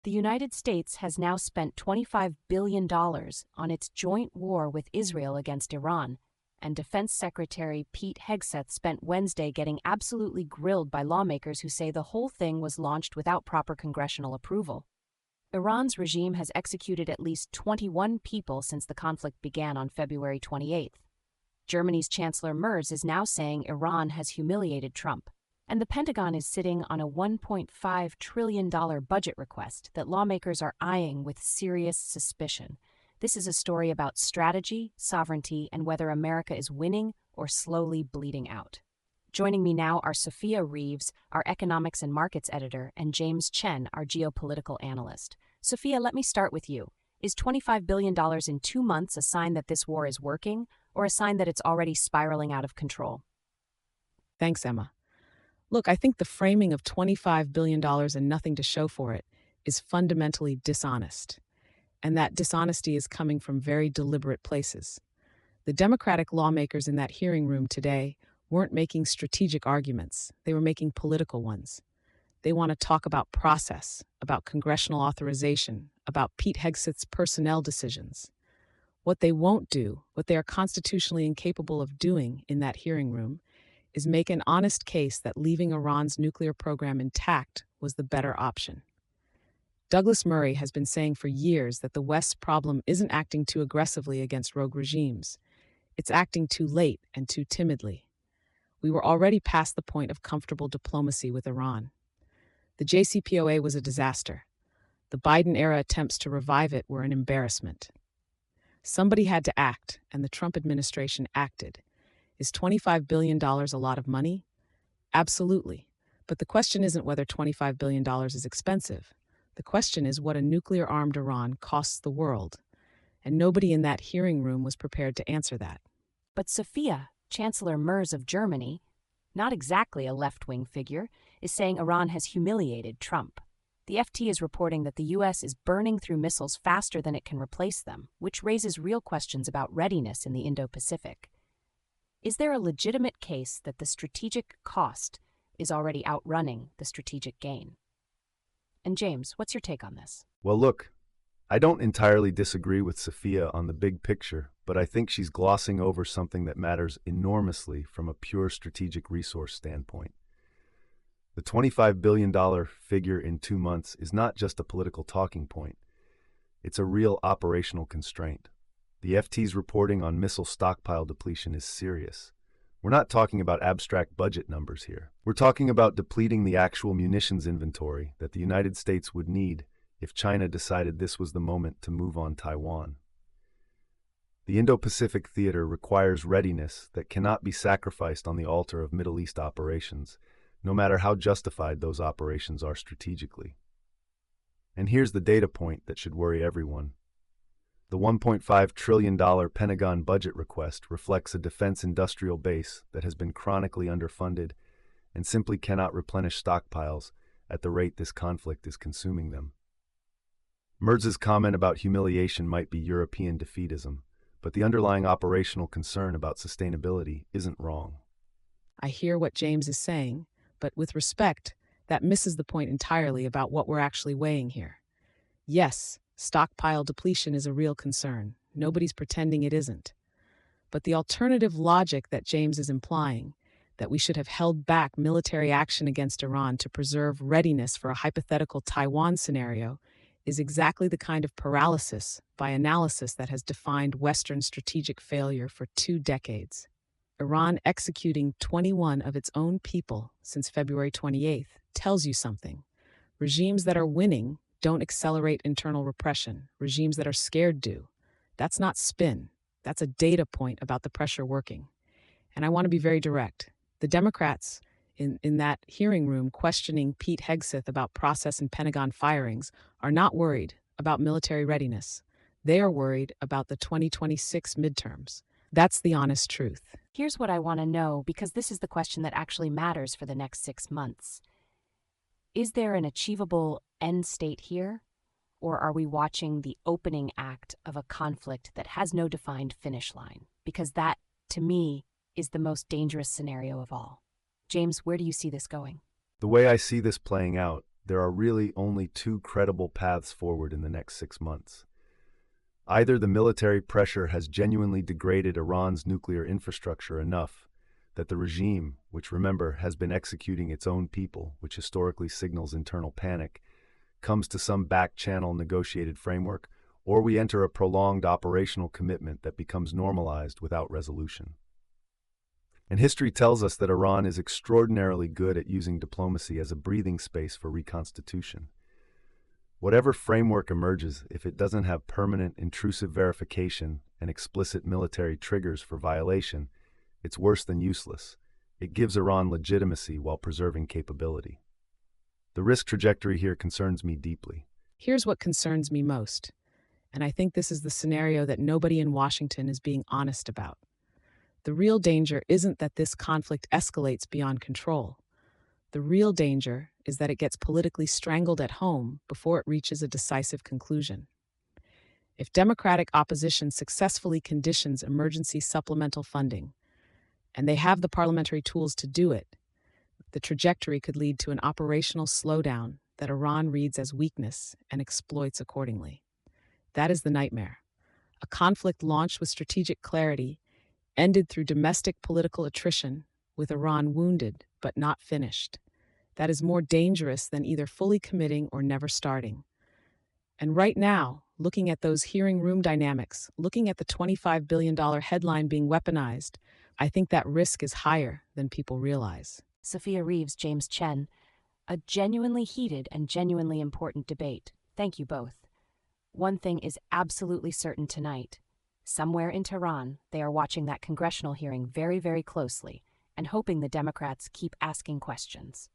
The United States has now spent $25 billion on its joint war with Israel against Iran, and Defense Secretary Pete Hegseth spent Wednesday getting absolutely grilled by lawmakers who say the whole thing was launched without proper congressional approval. Iran's regime has executed at least 21 people since the conflict began on February 28. Germany's Chancellor Merz is now saying Iran has humiliated Trump, and the Pentagon is sitting on a $1.5 trillion budget request that lawmakers are eyeing with serious suspicion. This is a story about strategy, sovereignty, and whether America is winning or slowly bleeding out. Joining me now are Sophia Reeves, our economics and markets editor, and James Chen, our geopolitical analyst. Sophia, let me start with you. Is $25 billion in 2 months a sign that this war is working, or a sign that it's already spiraling out of control? Thanks, Emma. Look, I think the framing of $25 billion and nothing to show for it is fundamentally dishonest. And that dishonesty is coming from very deliberate places. The Democratic lawmakers in that hearing room today weren't making strategic arguments. They were making political ones. They want to talk about process, about congressional authorization, about Pete Hegseth's personnel decisions. What they won't do, what they are constitutionally incapable of doing in that hearing room, is make an honest case that leaving Iran's nuclear program intact was the better option. Douglas Murray has been saying for years that the West's problem isn't acting too aggressively against rogue regimes. It's acting too late and too timidly. We were already past the point of comfortable diplomacy with Iran. The JCPOA was a disaster. The Biden-era attempts to revive it were an embarrassment. Somebody had to act, and the Trump administration acted. Is $25 billion a lot of money? Absolutely. But the question isn't whether $25 billion is expensive. The question is what a nuclear-armed Iran costs the world. And nobody in that hearing room was prepared to answer that. But Sophia, Chancellor Merz of Germany, not exactly a left-wing figure, is saying Iran has humiliated Trump. The FT is reporting that the U.S. is burning through missiles faster than it can replace them, which raises real questions about readiness in the Indo-Pacific. Is there a legitimate case that the strategic cost is already outrunning the strategic gain? And James, what's your take on this? Well, look, I don't entirely disagree with Sophia on the big picture, but I think she's glossing over something that matters enormously from a pure strategic resource standpoint. The $25 billion figure in 2 months is not just a political talking point. It's a real operational constraint. The FT's reporting on missile stockpile depletion is serious. We're not talking about abstract budget numbers here. We're talking about depleting the actual munitions inventory that the United States would need if China decided this was the moment to move on Taiwan. The Indo-Pacific theater requires readiness that cannot be sacrificed on the altar of Middle East operations, no matter how justified those operations are strategically. And here's the data point that should worry everyone. The $1.5 trillion Pentagon budget request reflects a defense industrial base that has been chronically underfunded and simply cannot replenish stockpiles at the rate this conflict is consuming them. Merz's comment about humiliation might be European defeatism, but the underlying operational concern about sustainability isn't wrong. I hear what James is saying, but with respect, that misses the point entirely about what we're actually weighing here. Yes, stockpile depletion is a real concern. Nobody's pretending it isn't. But the alternative logic that James is implying, that we should have held back military action against Iran to preserve readiness for a hypothetical Taiwan scenario, is exactly the kind of paralysis by analysis that has defined Western strategic failure for 2 decades. Iran executing 21 of its own people since February 28th tells you something. Regimes that are winning don't accelerate internal repression. Regimes that are scared do. That's not spin. That's a data point about the pressure working. And I want to be very direct. The Democrats in that hearing room questioning Pete Hegseth about process and Pentagon firings are not worried about military readiness. They are worried about the 2026 midterms. That's the honest truth. Here's what I want to know, because this is the question that actually matters for the next 6 months. Is there an achievable end state here? Or are we watching the opening act of a conflict that has no defined finish line? Because that, to me, is the most dangerous scenario of all. James, where do you see this going? The way I see this playing out, there are really only two credible paths forward in the next 6 months. Either the military pressure has genuinely degraded Iran's nuclear infrastructure enough that the regime, which remember has been executing its own people, which historically signals internal panic, comes to some back-channel negotiated framework, or we enter a prolonged operational commitment that becomes normalized without resolution. And history tells us that Iran is extraordinarily good at using diplomacy as a breathing space for reconstitution. Whatever framework emerges, if it doesn't have permanent, intrusive verification and explicit military triggers for violation, it's worse than useless. It gives Iran legitimacy while preserving capability. The risk trajectory here concerns me deeply. Here's what concerns me most, and I think this is the scenario that nobody in Washington is being honest about. The real danger isn't that this conflict escalates beyond control. The real danger is that it gets politically strangled at home before it reaches a decisive conclusion. If Democratic opposition successfully conditions emergency supplemental funding, and they have the parliamentary tools to do it, the trajectory could lead to an operational slowdown that Iran reads as weakness and exploits accordingly. That is the nightmare. A conflict launched with strategic clarity, ended through domestic political attrition, with Iran wounded but not finished. That is more dangerous than either fully committing or never starting. And right now, looking at those hearing room dynamics, looking at the $25 billion headline being weaponized, I think that risk is higher than people realize. Sophia Reeves, James Chen, a genuinely heated and genuinely important debate. Thank you both. One thing is absolutely certain tonight. Somewhere in Tehran, they are watching that congressional hearing very, very closely and hoping the Democrats keep asking questions.